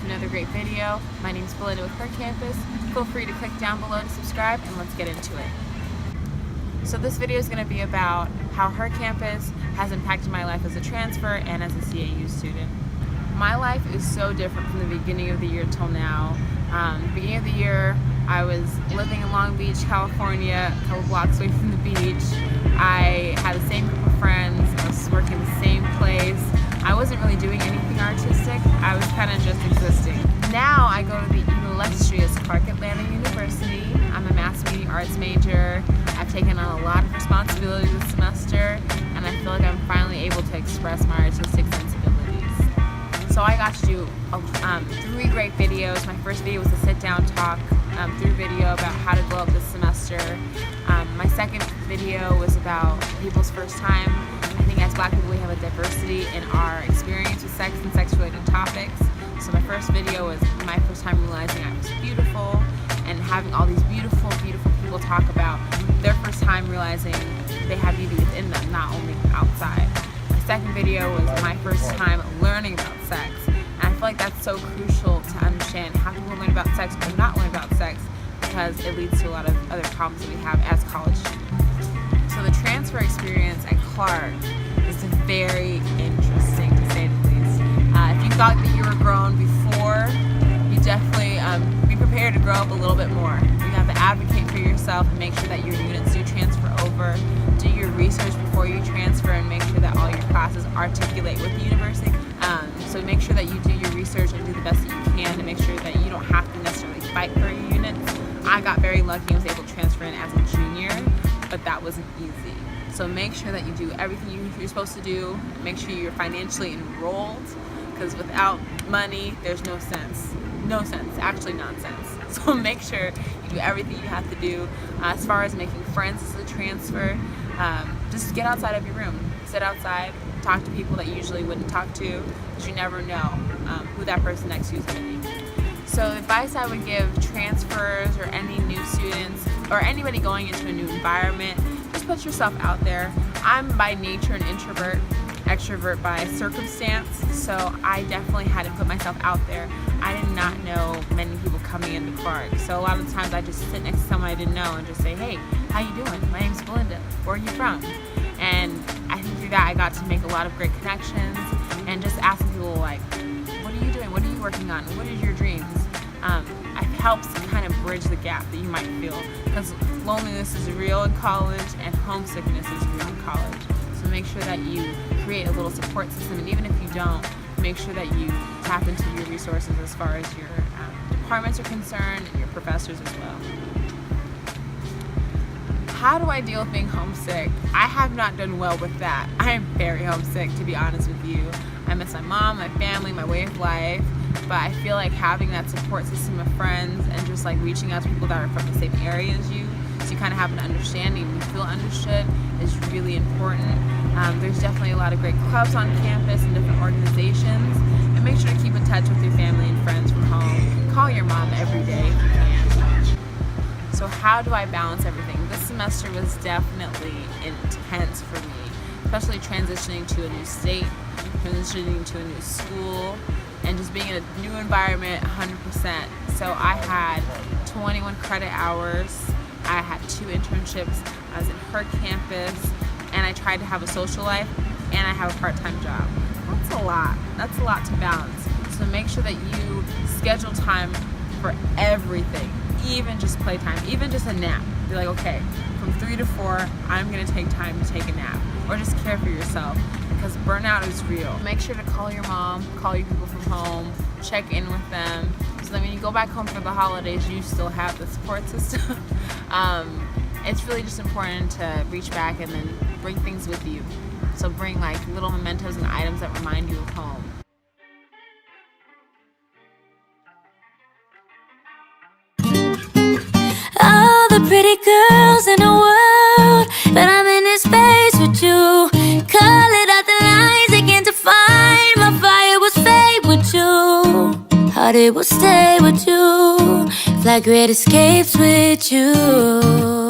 to another great video. My name is Belinda with Her Campus. Feel free to click down below to subscribe, and let's get into it. So this video is going to be about how Her Campus has impacted my life as a transfer and as a CAU student. My life is so different from the beginning of the year till now. Beginning of the year, I was living in Long Beach, California, a couple blocks away from the beach. I had the same group of friends. I was working the same place. I wasn't really doing anything artistic. I was kind of just existing. Now I go to the illustrious Clark Atlanta University. I'm a mass media arts major. I've taken on a lot of responsibilities this semester, and I feel like I'm finally able to express my artistic sensibilities. So I got to do 3 great videos. My first video was a sit-down talk through video about how to glow up this semester. My second video was about people's first time. I think as Black people we have a diversity in our experience with sex and sex-related topics. So my first video was my first time realizing I was beautiful, and having all these beautiful, beautiful people talk about their first time realizing they have beauty within them, not only outside. My second video was my first time learning about sex. And I feel like that's so crucial to understand how people learn about sex or not learn about sex, because it leads to a lot of other problems that we have as college students. So the transfer experience at Clark is very interesting, to say the least. If you thought that you were grown before, you definitely be prepared to grow up a little bit more. You have to advocate for yourself and make sure that your units do transfer over. Do your research before you transfer, and make sure that all your classes articulate with the university. So make sure that you do your research and do the best that you can to make sure that you don't have to necessarily fight for your units. I got very lucky and was able to transfer in as a junior, but that wasn't easy. So make sure that you do everything you're supposed to do. Make sure you're financially enrolled, because without money, there's no sense. No sense, actually nonsense. So make sure you do everything you have to do. As far as making friends as a transfer, just get outside of your room. Sit outside, talk to people that you usually wouldn't talk to, because you never know who that person next to you is going to be. So the advice I would give transfers or any new students or anybody going into a new environment, just put yourself out there. I'm by nature an introvert, extrovert by circumstance, so I definitely had to put myself out there. I did not know many people coming into Clark, so a lot of the times I just sit next to someone I didn't know and just say, hey, how you doing? My name's Belinda. Where are you from? And I think through that I got to make a lot of great connections, and just asking people like, what are you doing? What are you working on? What are your dreams? It helps kind of bridge the gap that you might feel, because loneliness is real in college and homesickness is real in college. So make sure that you create a little support system, and even if you don't, make sure that you tap into your resources as far as your departments are concerned and your professors as well. How do I deal with being homesick? I have not done well with that. I am very homesick, to be honest with you. I miss my mom, my family, my way of life, but I feel like having that support system of friends and just like reaching out to people that are from the same area as you, so you kind of have an understanding, you feel understood, is really important. There's definitely a lot of great clubs on campus and different organizations, and make sure to keep in touch with your family and friends from home. Call your mom every day if you can. So how do I balance everything? This semester was definitely intense for me, especially transitioning to a new state, transitioning to a new school, and just being in a new environment 100%. So I had 21 credit hours, I had 2 internships, I was at Her Campus, and I tried to have a social life, and I have a part-time job. That's a lot. That's a lot to balance. So make sure that you schedule time for everything, even just playtime, even just a nap. Be like, okay, from 3 to 4, I'm gonna take time to take a nap, or just care for yourself, because burnout is real. Make sure to call your mom, call your people from home, check in with them, so that when you go back home for the holidays, you still have the support system. It's really just important to reach back and then bring things with you. So bring like little mementos and items that remind you of home. All the pretty girls in the world, but I'm in this space with you. Colored out the lines again to find my fire will fade with you. Heart it will stay with you. Fly great escapes with you.